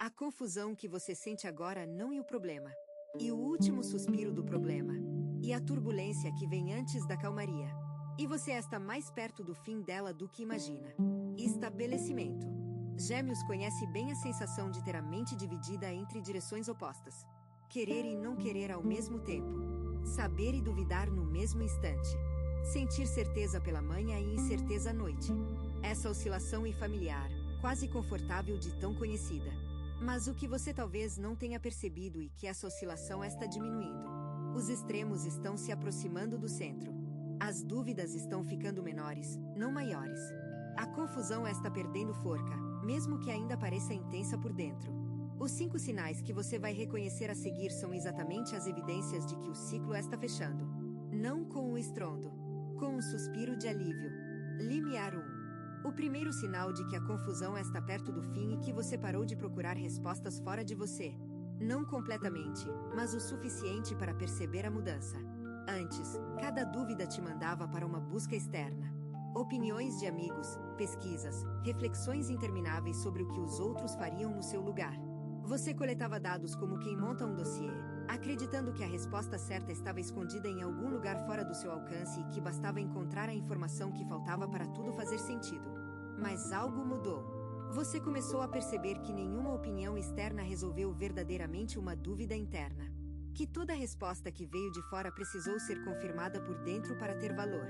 A confusão que você sente agora não é o problema. E o último suspiro do problema. E a turbulência que vem antes da calmaria. E você está mais perto do fim dela do que imagina. Estabelecimento. Gêmeos conhece bem a sensação de ter a mente dividida entre direções opostas. Querer e não querer ao mesmo tempo. Saber e duvidar no mesmo instante. Sentir certeza pela manhã e incerteza à noite. Essa oscilação é familiar, quase confortável de tão conhecida. Mas o que você talvez não tenha percebido é que essa oscilação está diminuindo. Os extremos estão se aproximando do centro. As dúvidas estão ficando menores, não maiores. A confusão está perdendo força, mesmo que ainda pareça intensa por dentro. Os 5 sinais que você vai reconhecer a seguir são exatamente as evidências de que o ciclo está fechando. Não com um estrondo, com um suspiro de alívio. Limiar 1. O primeiro sinal de que a confusão está perto do fim e que você parou de procurar respostas fora de você. Não completamente, mas o suficiente para perceber a mudança. Antes, cada dúvida te mandava para uma busca externa. Opiniões de amigos, pesquisas, reflexões intermináveis sobre o que os outros fariam no seu lugar. Você coletava dados como quem monta um dossiê, acreditando que a resposta certa estava escondida em algum lugar fora do seu alcance e que bastava encontrar a informação que faltava para tudo fazer sentido. Mas algo mudou. Você começou a perceber que nenhuma opinião externa resolveu verdadeiramente uma dúvida interna. Que toda resposta que veio de fora precisou ser confirmada por dentro para ter valor.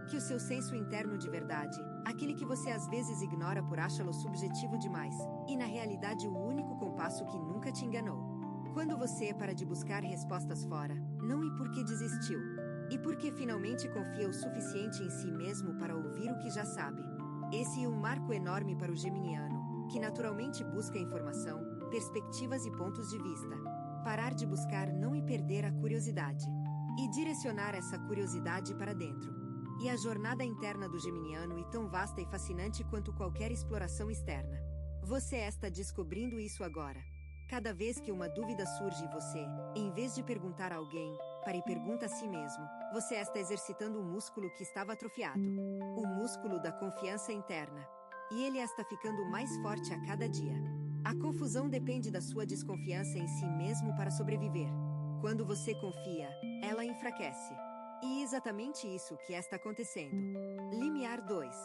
Que o seu senso interno de verdade, aquele que você às vezes ignora por achá-lo subjetivo demais, e na realidade o único compasso que nunca te enganou. Quando você para de buscar respostas fora, não e porque desistiu, e porque finalmente confia o suficiente em si mesmo para ouvir o que já sabe. Esse é um marco enorme para o geminiano, que naturalmente busca informação, perspectivas e pontos de vista. Parar de buscar não e perder a curiosidade. E direcionar essa curiosidade para dentro. E a jornada interna do geminiano é tão vasta e fascinante quanto qualquer exploração externa. Você está descobrindo isso agora. Cada vez que uma dúvida surge em você, em vez de perguntar a alguém, pare e pergunta a si mesmo, você está exercitando um músculo que estava atrofiado. O músculo da confiança interna. E ele está ficando mais forte a cada dia. A confusão depende da sua desconfiança em si mesmo para sobreviver. Quando você confia, ela enfraquece. E é exatamente isso que está acontecendo. Limiar 2.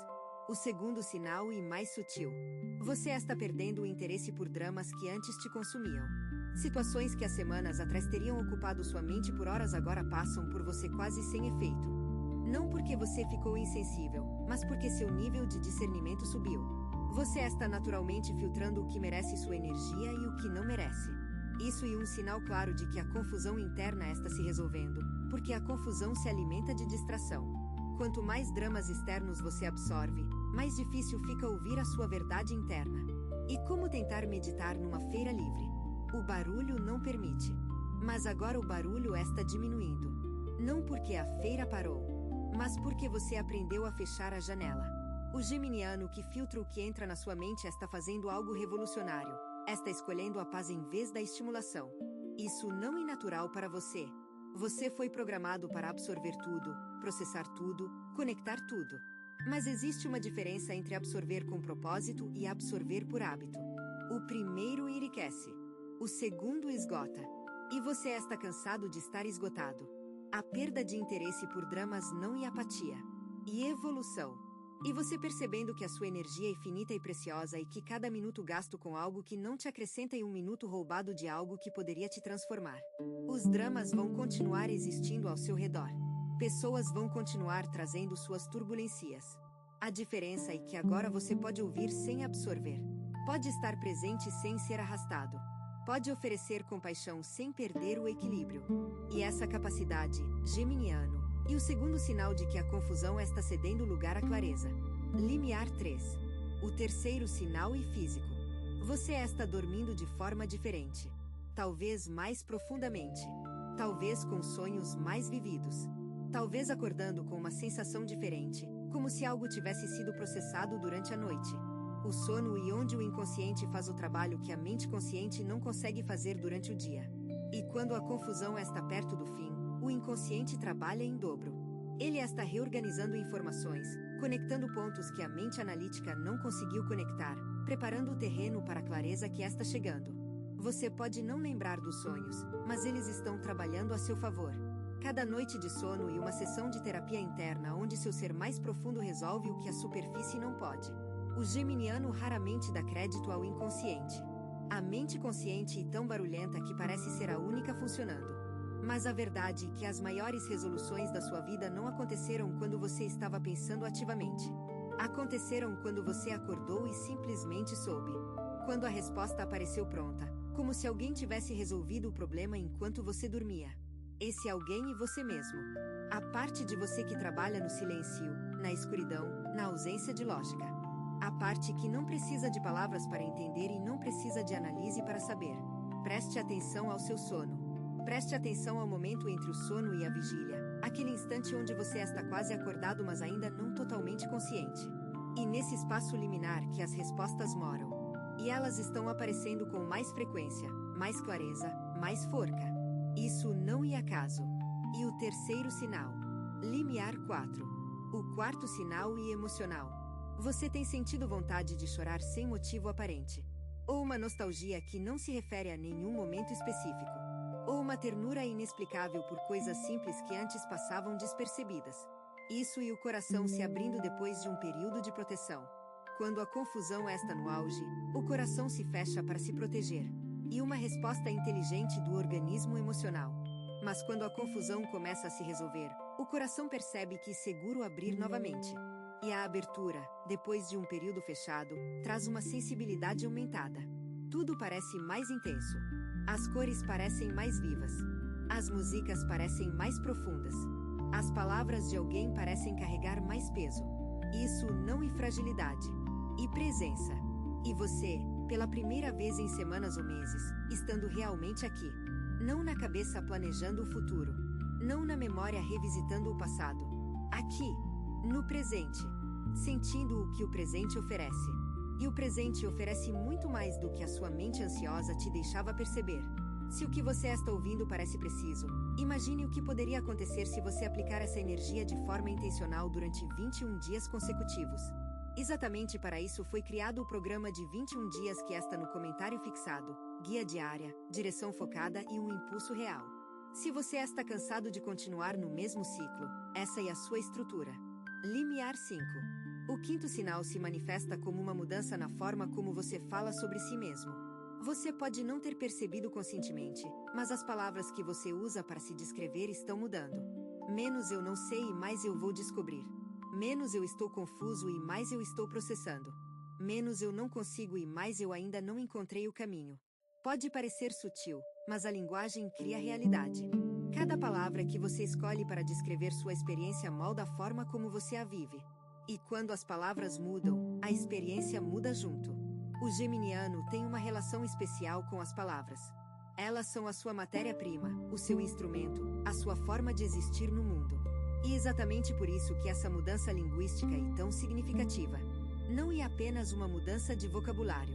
O segundo sinal e mais sutil. Você está perdendo o interesse por dramas que antes te consumiam. Situações que há semanas atrás teriam ocupado sua mente por horas agora passam por você quase sem efeito. Não porque você ficou insensível, mas porque seu nível de discernimento subiu. Você está naturalmente filtrando o que merece sua energia e o que não merece. Isso é um sinal claro de que a confusão interna está se resolvendo, porque a confusão se alimenta de distração. Quanto mais dramas externos você absorve, mais difícil fica ouvir a sua verdade interna. E como tentar meditar numa feira livre? O barulho não permite. Mas agora o barulho está diminuindo. Não porque a feira parou, mas porque você aprendeu a fechar a janela. O geminiano que filtra o que entra na sua mente está fazendo algo revolucionário. Está escolhendo a paz em vez da estimulação. Isso não é natural para você. Você foi programado para absorver tudo, processar tudo, conectar tudo. Mas existe uma diferença entre absorver com propósito e absorver por hábito. O primeiro enriquece. O segundo esgota. E você está cansado de estar esgotado. A perda de interesse por dramas não é apatia. E evolução. E você percebendo que a sua energia é finita e preciosa e que cada minuto gasto com algo que não te acrescenta é um minuto roubado de algo que poderia te transformar. Os dramas vão continuar existindo ao seu redor. Pessoas vão continuar trazendo suas turbulências. A diferença é que agora você pode ouvir sem absorver. Pode estar presente sem ser arrastado. Pode oferecer compaixão sem perder o equilíbrio. E essa capacidade, geminiano, e o segundo sinal de que a confusão está cedendo lugar à clareza. Limiar 3. O terceiro sinal é físico. Você está dormindo de forma diferente. Talvez mais profundamente. Talvez com sonhos mais vividos. Talvez acordando com uma sensação diferente, como se algo tivesse sido processado durante a noite. O sono é onde o inconsciente faz o trabalho que a mente consciente não consegue fazer durante o dia. E quando a confusão está perto do fim, o inconsciente trabalha em dobro. Ele está reorganizando informações, conectando pontos que a mente analítica não conseguiu conectar, preparando o terreno para a clareza que está chegando. Você pode não lembrar dos sonhos, mas eles estão trabalhando a seu favor. Cada noite de sono e uma sessão de terapia interna onde seu ser mais profundo resolve o que a superfície não pode. O geminiano raramente dá crédito ao inconsciente. A mente consciente e tão barulhenta que parece ser a única funcionando. Mas a verdade é que as maiores resoluções da sua vida não aconteceram quando você estava pensando ativamente. Aconteceram quando você acordou e simplesmente soube. Quando a resposta apareceu pronta, como se alguém tivesse resolvido o problema enquanto você dormia. Esse alguém é você mesmo. A parte de você que trabalha no silêncio, na escuridão, na ausência de lógica. A parte que não precisa de palavras para entender e não precisa de análise para saber. Preste atenção ao seu sono. Preste atenção ao momento entre o sono e a vigília, aquele instante onde você está quase acordado mas ainda não totalmente consciente. E nesse espaço liminar que as respostas moram. E elas estão aparecendo com mais frequência, mais clareza, mais força. Isso não é acaso. E o terceiro sinal. Limiar 4. O quarto sinal e emocional. Você tem sentido vontade de chorar sem motivo aparente. Ou uma nostalgia que não se refere a nenhum momento específico. Ou uma ternura inexplicável por coisas simples que antes passavam despercebidas. Isso e o coração se abrindo depois de um período de proteção. Quando a confusão está no auge, o coração se fecha para se proteger. E uma resposta inteligente do organismo emocional. Mas quando a confusão começa a se resolver, o coração percebe que é seguro abrir novamente. E a abertura, depois de um período fechado, traz uma sensibilidade aumentada. Tudo parece mais intenso. As cores parecem mais vivas. As músicas parecem mais profundas. As palavras de alguém parecem carregar mais peso. Isso não é fragilidade. E presença. E você, pela primeira vez em semanas ou meses, estando realmente aqui. Não na cabeça planejando o futuro. Não na memória revisitando o passado. Aqui, no presente. Sentindo o que o presente oferece. E o presente oferece muito mais do que a sua mente ansiosa te deixava perceber. Se o que você está ouvindo parece preciso, imagine o que poderia acontecer se você aplicar essa energia de forma intencional durante 21 dias consecutivos. Exatamente para isso foi criado o programa de 21 dias que está no comentário fixado, guia diária, direção focada e um impulso real. Se você está cansado de continuar no mesmo ciclo, essa é a sua estrutura. Limiar 5. O quinto sinal se manifesta como uma mudança na forma como você fala sobre si mesmo. Você pode não ter percebido conscientemente, mas as palavras que você usa para se descrever estão mudando. Menos eu não sei e mais eu vou descobrir. Menos eu estou confuso e mais eu estou processando. Menos eu não consigo e mais eu ainda não encontrei o caminho. Pode parecer sutil, mas a linguagem cria realidade. Cada palavra que você escolhe para descrever sua experiência molda a forma como você a vive. E quando as palavras mudam, a experiência muda junto. O geminiano tem uma relação especial com as palavras. Elas são a sua matéria-prima, o seu instrumento, a sua forma de existir no mundo. E exatamente por isso que essa mudança linguística é tão significativa. Não é apenas uma mudança de vocabulário.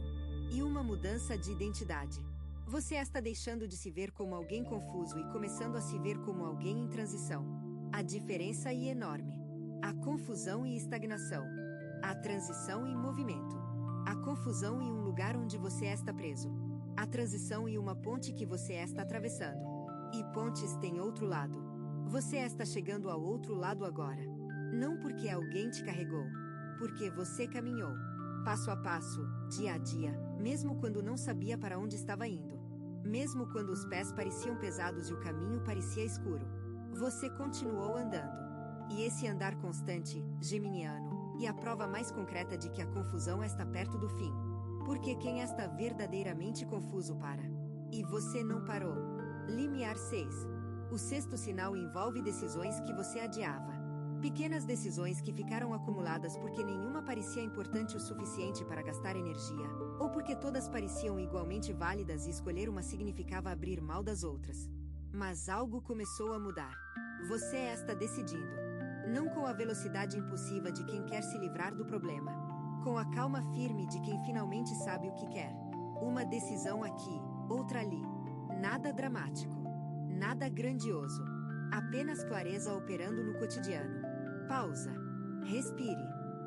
E uma mudança de identidade. Você está deixando de se ver como alguém confuso e começando a se ver como alguém em transição. A diferença é enorme. A confusão e estagnação. A transição e movimento. A confusão e um lugar onde você está preso. A transição e uma ponte que você está atravessando. E pontes têm outro lado. Você está chegando ao outro lado agora. Não porque alguém te carregou. Porque você caminhou. Passo a passo, dia a dia, mesmo quando não sabia para onde estava indo. Mesmo quando os pés pareciam pesados e o caminho parecia escuro. Você continuou andando. E esse andar constante, geminiano, é a prova mais concreta de que a confusão está perto do fim. Porque quem está verdadeiramente confuso para. E você não parou. Limiar 6. O sexto sinal envolve decisões que você adiava. Pequenas decisões que ficaram acumuladas porque nenhuma parecia importante o suficiente para gastar energia, ou porque todas pareciam igualmente válidas e escolher uma significava abrir mão das outras. Mas algo começou a mudar. Você está decidindo. Não com a velocidade impulsiva de quem quer se livrar do problema. Com a calma firme de quem finalmente sabe o que quer. Uma decisão aqui, outra ali. Nada dramático. Nada grandioso. Apenas clareza operando no cotidiano. Pausa. Respire.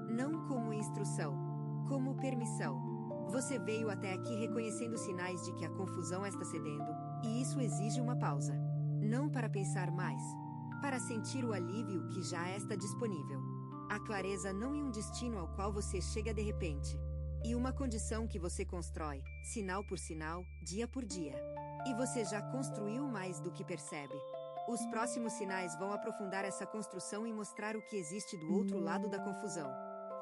Não como instrução. Como permissão. Você veio até aqui reconhecendo sinais de que a confusão está cedendo, e isso exige uma pausa. Não para pensar mais, para sentir o alívio que já está disponível. A clareza não é um destino ao qual você chega de repente, e uma condição que você constrói, sinal por sinal, dia por dia. E você já construiu mais do que percebe. Os próximos sinais vão aprofundar essa construção e mostrar o que existe do outro lado da confusão.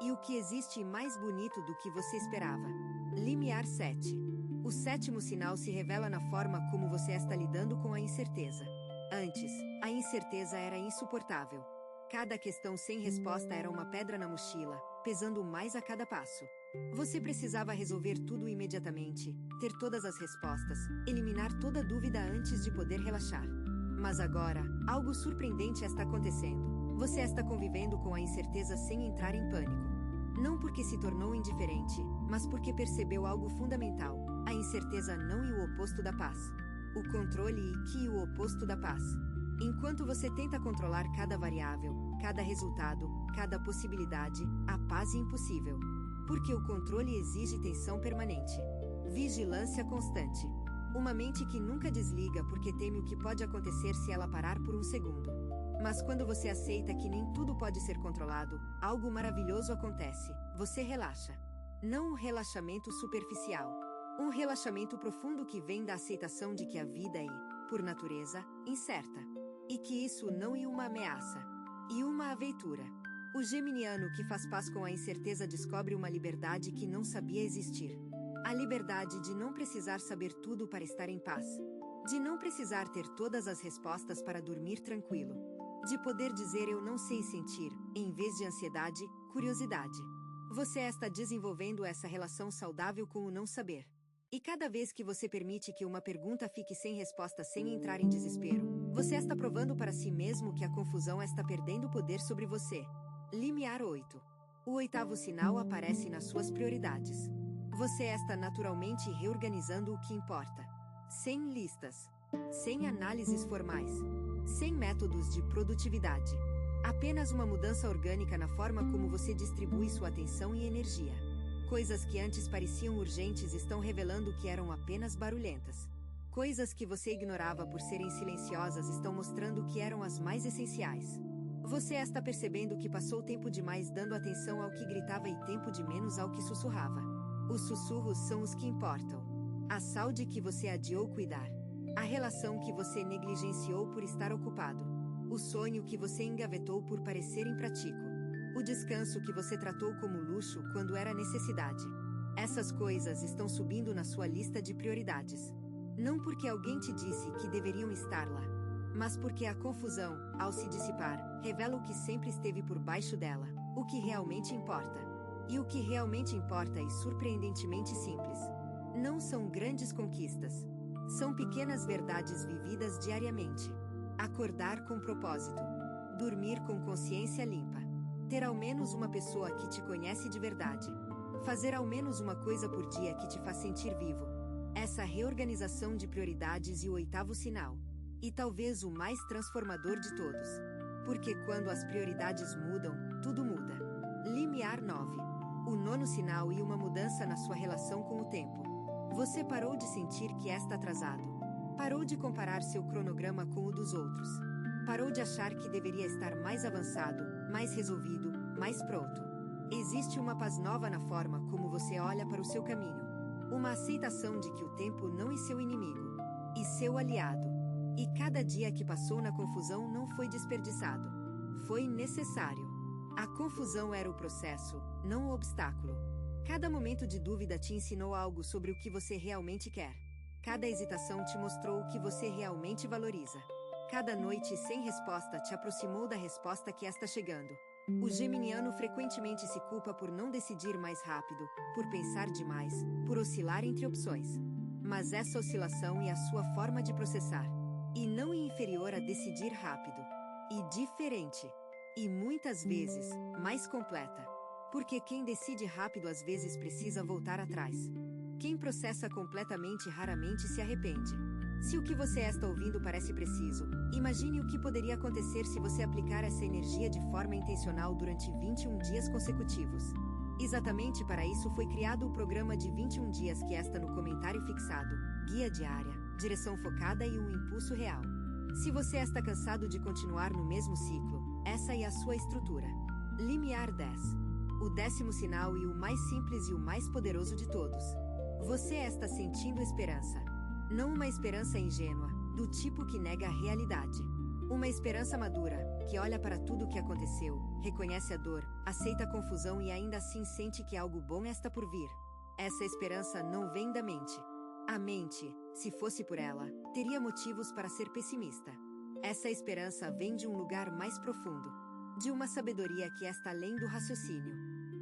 E o que existe mais bonito do que você esperava. Limiar 7. O sétimo sinal se revela na forma como você está lidando com a incerteza. Antes, a incerteza era insuportável. Cada questão sem resposta era uma pedra na mochila, pesando mais a cada passo. Você precisava resolver tudo imediatamente, ter todas as respostas, eliminar toda dúvida antes de poder relaxar. Mas agora, algo surpreendente está acontecendo. Você está convivendo com a incerteza sem entrar em pânico. Não porque se tornou indiferente, mas porque percebeu algo fundamental. A incerteza não é o oposto da paz. O controle é o oposto da paz. Enquanto você tenta controlar cada variável, cada resultado, cada possibilidade, a paz é impossível. Porque o controle exige tensão permanente. Vigilância constante. Uma mente que nunca desliga porque teme o que pode acontecer se ela parar por um segundo. Mas quando você aceita que nem tudo pode ser controlado, algo maravilhoso acontece. Você relaxa. Não um relaxamento superficial. Um relaxamento profundo que vem da aceitação de que a vida é, por natureza, incerta. E que isso não é uma ameaça. E uma aventura. O geminiano que faz paz com a incerteza descobre uma liberdade que não sabia existir. A liberdade de não precisar saber tudo para estar em paz. De não precisar ter todas as respostas para dormir tranquilo. De poder dizer eu não sei sentir, em vez de ansiedade, curiosidade. Você está desenvolvendo essa relação saudável com o não saber. E cada vez que você permite que uma pergunta fique sem resposta sem entrar em desespero, você está provando para si mesmo que a confusão está perdendo poder sobre você. Limiar 8. O oitavo sinal aparece nas suas prioridades. Você está naturalmente reorganizando o que importa. Sem listas. Sem análises formais. Sem métodos de produtividade. Apenas uma mudança orgânica na forma como você distribui sua atenção e energia. Coisas que antes pareciam urgentes estão revelando que eram apenas barulhentas. Coisas que você ignorava por serem silenciosas estão mostrando que eram as mais essenciais. Você está percebendo que passou tempo demais dando atenção ao que gritava e tempo de menos ao que sussurrava. Os sussurros são os que importam. A saúde que você adiou cuidar. A relação que você negligenciou por estar ocupado. O sonho que você engavetou por parecer imprático. O descanso que você tratou como luxo quando era necessidade. Essas coisas estão subindo na sua lista de prioridades. Não porque alguém te disse que deveriam estar lá, mas porque a confusão, ao se dissipar, revela o que sempre esteve por baixo dela, o que realmente importa. E o que realmente importa é surpreendentemente simples. Não são grandes conquistas. São pequenas verdades vividas diariamente. Acordar com propósito. Dormir com consciência limpa. Ter ao menos uma pessoa que te conhece de verdade. Fazer ao menos uma coisa por dia que te faz sentir vivo. Essa reorganização de prioridades e o oitavo sinal. E talvez o mais transformador de todos. Porque quando as prioridades mudam, tudo muda. Limiar 9. O nono sinal e uma mudança na sua relação com o tempo. Você parou de sentir que está atrasado. Parou de comparar seu cronograma com o dos outros. Parou de achar que deveria estar mais avançado, mais resolvido, mais pronto. Existe uma paz nova na forma como você olha para o seu caminho. Uma aceitação de que o tempo não é seu inimigo, e seu aliado. E cada dia que passou na confusão não foi desperdiçado. Foi necessário. A confusão era o processo, não o obstáculo. Cada momento de dúvida te ensinou algo sobre o que você realmente quer. Cada hesitação te mostrou o que você realmente valoriza. Cada noite sem resposta te aproximou da resposta que está chegando. O geminiano frequentemente se culpa por não decidir mais rápido, por pensar demais, por oscilar entre opções. Mas essa oscilação é a sua forma de processar. E não é inferior a decidir rápido. E diferente. E muitas vezes, mais completa. Porque quem decide rápido às vezes precisa voltar atrás. Quem processa completamente raramente se arrepende. Se o que você está ouvindo parece preciso, imagine o que poderia acontecer se você aplicar essa energia de forma intencional durante 21 dias consecutivos. Exatamente para isso foi criado o programa de 21 dias que está no comentário fixado, guia diária, direção focada e o impulso real. Se você está cansado de continuar no mesmo ciclo, essa é a sua estrutura. Limiar 10. O 10º sinal e o mais simples e o mais poderoso de todos. Você está sentindo esperança. Não uma esperança ingênua, do tipo que nega a realidade. Uma esperança madura, que olha para tudo o que aconteceu, reconhece a dor, aceita a confusão e ainda assim sente que algo bom está por vir. Essa esperança não vem da mente. A mente, se fosse por ela, teria motivos para ser pessimista. Essa esperança vem de um lugar mais profundo. De uma sabedoria que está além do raciocínio.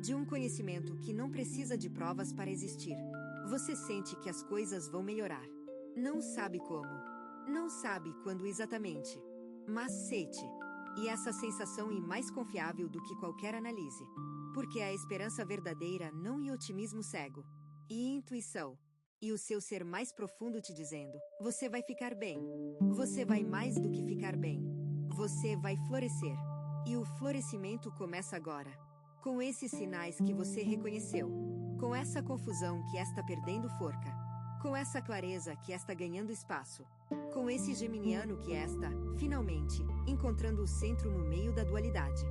De um conhecimento que não precisa de provas para existir. Você sente que as coisas vão melhorar. Não sabe como. Não sabe quando exatamente. Mas sente. E essa sensação é mais confiável do que qualquer análise. Porque a esperança verdadeira não é otimismo cego. E intuição. E o seu ser mais profundo te dizendo, você vai ficar bem. Você vai mais do que ficar bem. Você vai florescer. E o florescimento começa agora. Com esses sinais que você reconheceu. Com essa confusão que está perdendo forca. Com essa clareza que está ganhando espaço. Com esse geminiano que está, finalmente, encontrando o centro no meio da dualidade.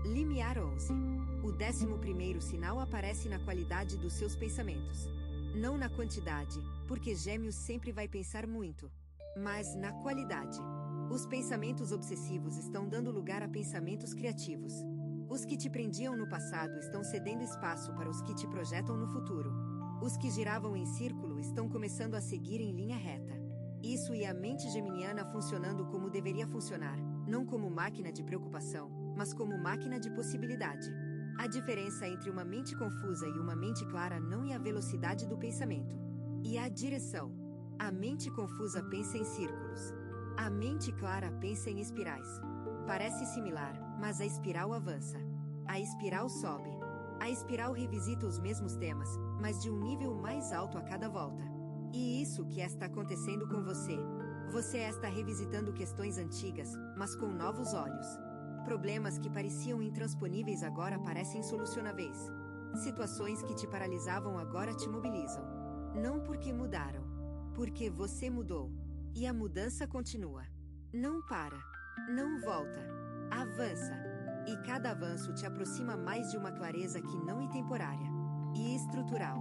Limiar 11. O 11º sinal aparece na qualidade dos seus pensamentos. Não na quantidade, porque Gêmeos sempre vai pensar muito. Mas na qualidade. Os pensamentos obsessivos estão dando lugar a pensamentos criativos. Os que te prendiam no passado estão cedendo espaço para os que te projetam no futuro. Os que giravam em círculo estão começando a seguir em linha reta. Isso e a mente geminiana funcionando como deveria funcionar, não como máquina de preocupação, mas como máquina de possibilidade. A diferença entre uma mente confusa e uma mente clara não é a velocidade do pensamento, e a direção. A mente confusa pensa em círculos. A mente clara pensa em espirais. Parece similar, mas a espiral avança. A espiral sobe. A espiral revisita os mesmos temas, mas de um nível mais alto a cada volta. E isso que está acontecendo com você. Você está revisitando questões antigas, mas com novos olhos. Problemas que pareciam intransponíveis agora parecem solucionáveis. Situações que te paralisavam agora te mobilizam. Não porque mudaram. Porque você mudou. E a mudança continua. Não para. Não volta. Avança. E cada avanço te aproxima mais de uma clareza que não é temporária. E estrutural.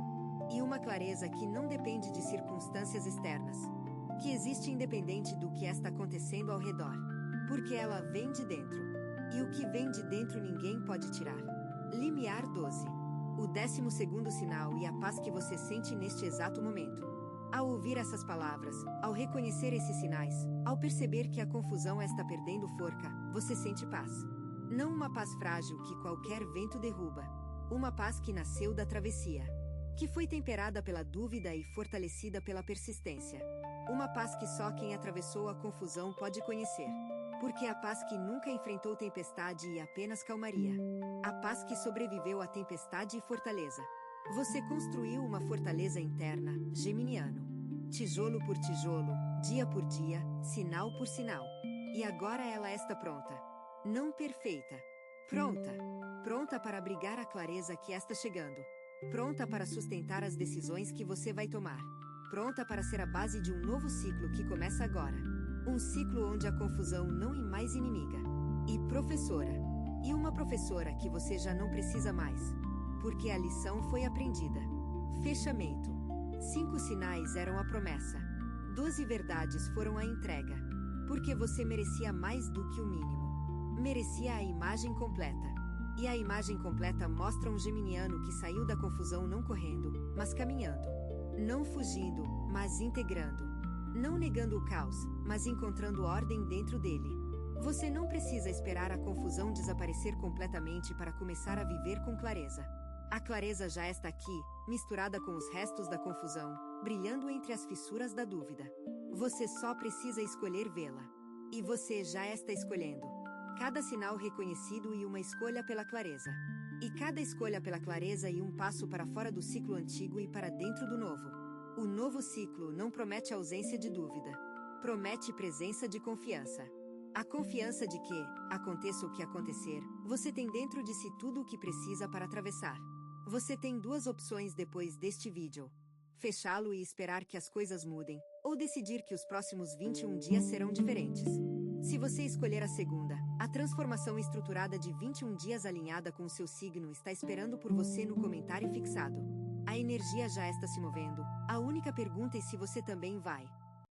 E uma clareza que não depende de circunstâncias externas. Que existe independente do que está acontecendo ao redor. Porque ela vem de dentro. E o que vem de dentro ninguém pode tirar. Limiar 12. O 12º sinal e a paz que você sente neste exato momento. Ao ouvir essas palavras, ao reconhecer esses sinais, ao perceber que a confusão está perdendo forca, você sente paz. Não uma paz frágil que qualquer vento derruba. Uma paz que nasceu da travessia. Que foi temperada pela dúvida e fortalecida pela persistência. Uma paz que só quem atravessou a confusão pode conhecer. Porque a paz que nunca enfrentou tempestade e apenas calmaria. A paz que sobreviveu à tempestade e fortaleza. Você construiu uma fortaleza interna, geminiano. Tijolo por tijolo, dia por dia, sinal por sinal. E agora ela está pronta. Não perfeita. Pronta. Pronta para abrigar a clareza que está chegando. Pronta para sustentar as decisões que você vai tomar. Pronta para ser a base de um novo ciclo que começa agora. Um ciclo onde a confusão não é mais inimiga. E professora. E uma professora que você já não precisa mais. Porque a lição foi aprendida. Fechamento. 5 sinais eram a promessa. 12 verdades foram a entrega. Porque você merecia mais do que o mínimo. Merecia a imagem completa. E a imagem completa mostra um geminiano que saiu da confusão não correndo, mas caminhando. Não fugindo, mas integrando. Não negando o caos, mas encontrando ordem dentro dele. Você não precisa esperar a confusão desaparecer completamente para começar a viver com clareza. A clareza já está aqui, misturada com os restos da confusão, brilhando entre as fissuras da dúvida. Você só precisa escolher vê-la. E você já está escolhendo. Cada sinal reconhecido e uma escolha pela clareza. E cada escolha pela clareza e um passo para fora do ciclo antigo e para dentro do novo. O novo ciclo não promete ausência de dúvida. Promete presença de confiança. A confiança de que, aconteça o que acontecer, você tem dentro de si tudo o que precisa para atravessar. Você tem duas opções depois deste vídeo: fechá-lo e esperar que as coisas mudem, ou decidir que os próximos 21 dias serão diferentes. Se você escolher a segunda, a transformação estruturada de 21 dias alinhada com o seu signo está esperando por você no comentário fixado. A energia já está se movendo, a única pergunta é se você também vai.